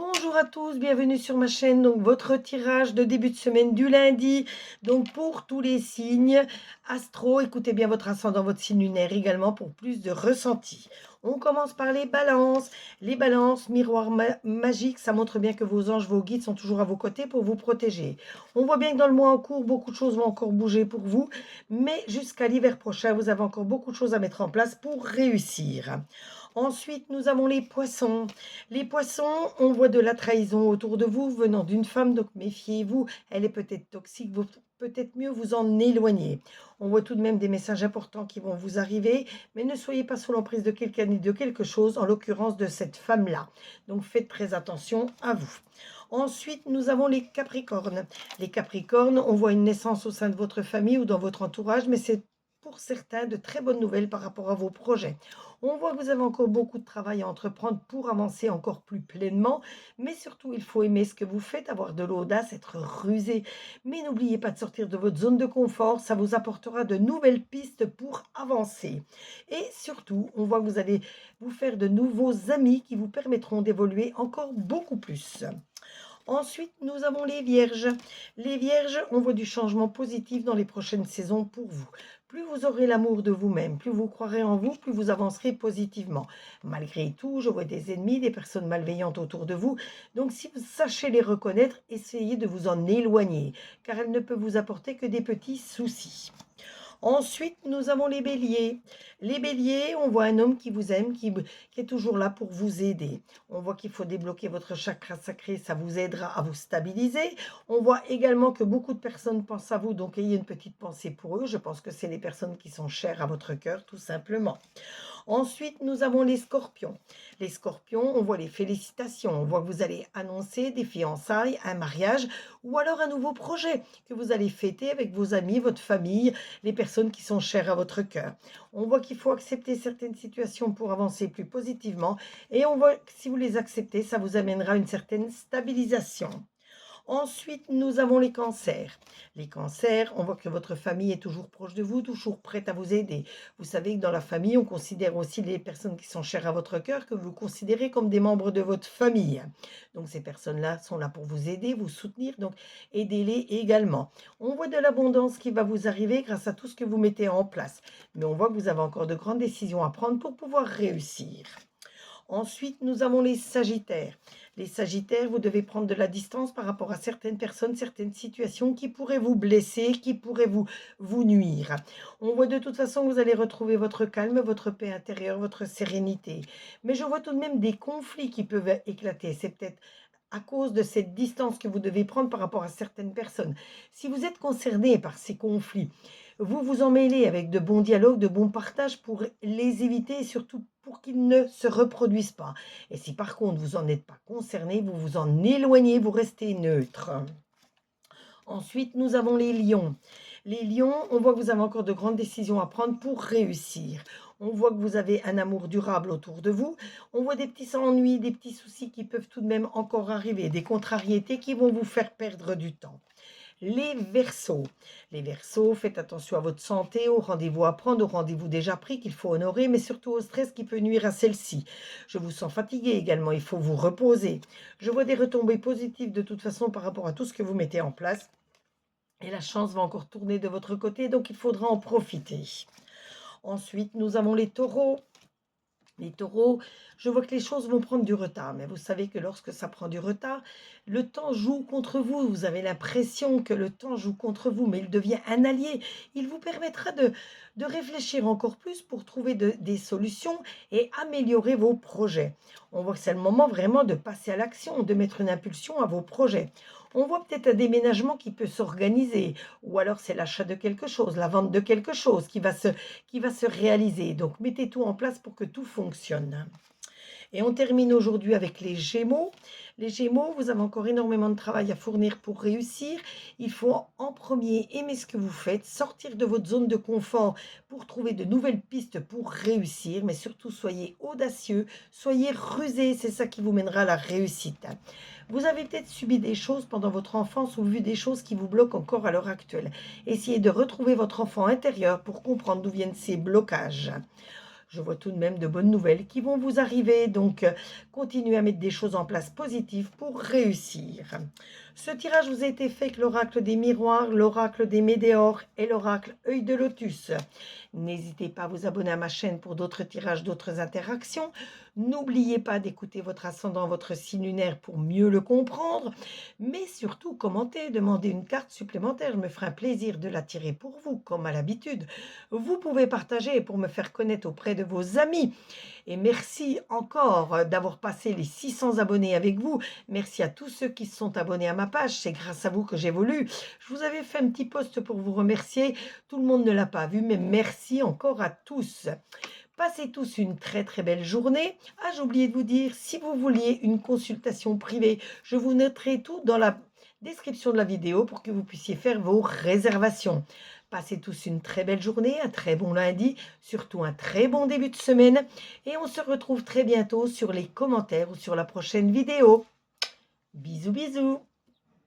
Bonjour à tous, bienvenue sur ma chaîne. Donc votre tirage de début de semaine du lundi. Donc pour tous les signes astro, écoutez bien votre ascendant, votre signe lunaire également pour plus de ressenti. On commence par les balances. Les balances, miroir magique, ça montre bien que vos anges, vos guides sont toujours à vos côtés pour vous protéger. On voit bien que dans le mois en cours, beaucoup de choses vont encore bouger pour vous. Mais jusqu'à l'hiver prochain, vous avez encore beaucoup de choses à mettre en place pour réussir. Ensuite, nous avons les poissons. Les poissons, on voit de la trahison autour de vous venant d'une femme, donc méfiez-vous, elle est peut-être toxique, vous peut-être mieux vous en éloigner. On voit tout de même des messages importants qui vont vous arriver, mais ne soyez pas sous l'emprise de quelqu'un ni de quelque chose, en l'occurrence de cette femme-là. Donc faites très attention à vous. Ensuite, nous avons les Capricornes. Les Capricornes, on voit une naissance au sein de votre famille ou dans votre entourage, mais c'est pour certains de très bonnes nouvelles par rapport à vos projets. On voit que vous avez encore beaucoup de travail à entreprendre pour avancer encore plus pleinement, mais surtout, il faut aimer ce que vous faites, avoir de l'audace, être rusé. Mais n'oubliez pas de sortir de votre zone de confort, ça vous apportera de nouvelles pistes pour avancer. Et surtout, on voit que vous allez vous faire de nouveaux amis qui vous permettront d'évoluer encore beaucoup plus. Ensuite, nous avons les vierges. Les vierges, on voit du changement positif dans les prochaines saisons pour vous. Plus vous aurez l'amour de vous-même, plus vous croirez en vous, plus vous avancerez positivement. Malgré tout, je vois des ennemis, des personnes malveillantes autour de vous. Donc, si vous sachez les reconnaître, essayez de vous en éloigner, car elles ne peuvent vous apporter que des petits soucis. Ensuite, nous avons les béliers. Les béliers, on voit un homme qui vous aime, qui est toujours là pour vous aider. On voit qu'il faut débloquer votre chakra sacré, ça vous aidera à vous stabiliser. On voit également que beaucoup de personnes pensent à vous, donc ayez une petite pensée pour eux. Je pense que c'est les personnes qui sont chères à votre cœur, tout simplement. Ensuite, nous avons les scorpions. Les scorpions, on voit les félicitations. On voit que vous allez annoncer des fiançailles, un mariage ou alors un nouveau projet que vous allez fêter avec vos amis, votre famille, les personnes qui sont chères à votre cœur. On voit qu'il faut accepter certaines situations pour avancer plus positivement et on voit que si vous les acceptez, ça vous amènera une certaine stabilisation. Ensuite, nous avons les cancers. Les cancers, on voit que votre famille est toujours proche de vous, toujours prête à vous aider. Vous savez que dans la famille, on considère aussi les personnes qui sont chères à votre cœur, que vous considérez comme des membres de votre famille. Donc ces personnes-là sont là pour vous aider, vous soutenir, donc aidez-les également. On voit de l'abondance qui va vous arriver grâce à tout ce que vous mettez en place. Mais on voit que vous avez encore de grandes décisions à prendre pour pouvoir réussir. Ensuite, nous avons les sagittaires. Les sagittaires, vous devez prendre de la distance par rapport à certaines personnes, certaines situations qui pourraient vous blesser, qui pourraient vous nuire. On voit de toute façon que vous allez retrouver votre calme, votre paix intérieure, votre sérénité. Mais je vois tout de même des conflits qui peuvent éclater. C'est peut-être à cause de cette distance que vous devez prendre par rapport à certaines personnes. Si vous êtes concerné par ces conflits, vous vous en mêlez avec de bons dialogues, de bons partages pour les éviter et surtout pour qu'ils ne se reproduisent pas. Et si par contre vous n'en êtes pas concerné, vous vous en éloignez, vous restez neutre. Ensuite, nous avons les lions. Les lions, on voit que vous avez encore de grandes décisions à prendre pour réussir. On voit que vous avez un amour durable autour de vous. On voit des petits ennuis, des petits soucis qui peuvent tout de même encore arriver, des contrariétés qui vont vous faire perdre du temps. Les Verseaux. Les Verseaux, faites attention à votre santé, aux rendez-vous à prendre, aux rendez-vous déjà pris qu'il faut honorer, mais surtout au stress qui peut nuire à celle-ci. Je vous sens fatigué également, il faut vous reposer. Je vois des retombées positives de toute façon par rapport à tout ce que vous mettez en place. Et la chance va encore tourner de votre côté, donc il faudra en profiter. Ensuite, nous avons les taureaux. Les taureaux, je vois que les choses vont prendre du retard, mais vous savez que lorsque ça prend du retard, le temps joue contre vous. Vous avez l'impression que le temps joue contre vous, mais il devient un allié. Il vous permettra de réfléchir encore plus pour trouver des solutions et améliorer vos projets. On voit que c'est le moment vraiment de passer à l'action, de mettre une impulsion à vos projets. On voit peut-être un déménagement qui peut s'organiser, ou alors c'est l'achat de quelque chose, la vente de quelque chose qui va se réaliser. Donc, mettez tout en place pour que tout fonctionne. Et on termine aujourd'hui avec les Gémeaux. Les Gémeaux, vous avez encore énormément de travail à fournir pour réussir. Il faut en premier aimer ce que vous faites, sortir de votre zone de confort pour trouver de nouvelles pistes pour réussir. Mais surtout, soyez audacieux, soyez rusés, c'est ça qui vous mènera à la réussite. Vous avez peut-être subi des choses pendant votre enfance ou vu des choses qui vous bloquent encore à l'heure actuelle. Essayez de retrouver votre enfant intérieur pour comprendre d'où viennent ces blocages. je vois tout de même de bonnes nouvelles qui vont vous arriver. Donc, continuez à mettre des choses en place positives pour réussir. Ce tirage vous a été fait avec l'oracle des miroirs, l'oracle des météores et l'oracle œil de lotus. N'hésitez pas à vous abonner à ma chaîne pour d'autres tirages, d'autres interactions. N'oubliez pas d'écouter votre ascendant, votre signe lunaire pour mieux le comprendre. Mais surtout, commentez, demandez une carte supplémentaire. Je me ferai un plaisir de la tirer pour vous, comme à l'habitude. Vous pouvez partager pour me faire connaître auprès de vos amis. Et merci encore d'avoir passé les 600 abonnés avec vous. Merci à tous ceux qui se sont abonnés à ma page. C'est grâce à vous que j'évolue. Je vous avais fait un petit post pour vous remercier. Tout le monde ne l'a pas vu, mais merci encore à tous. Passez tous une très très belle journée. Ah, j'ai oublié de vous dire, si vous vouliez une consultation privée, je vous noterai tout dans la description de la vidéo pour que vous puissiez faire vos réservations. Passez tous une très belle journée, un très bon lundi, surtout un très bon début de semaine. Et on se retrouve très bientôt sur les commentaires ou sur la prochaine vidéo. Bisous bisous.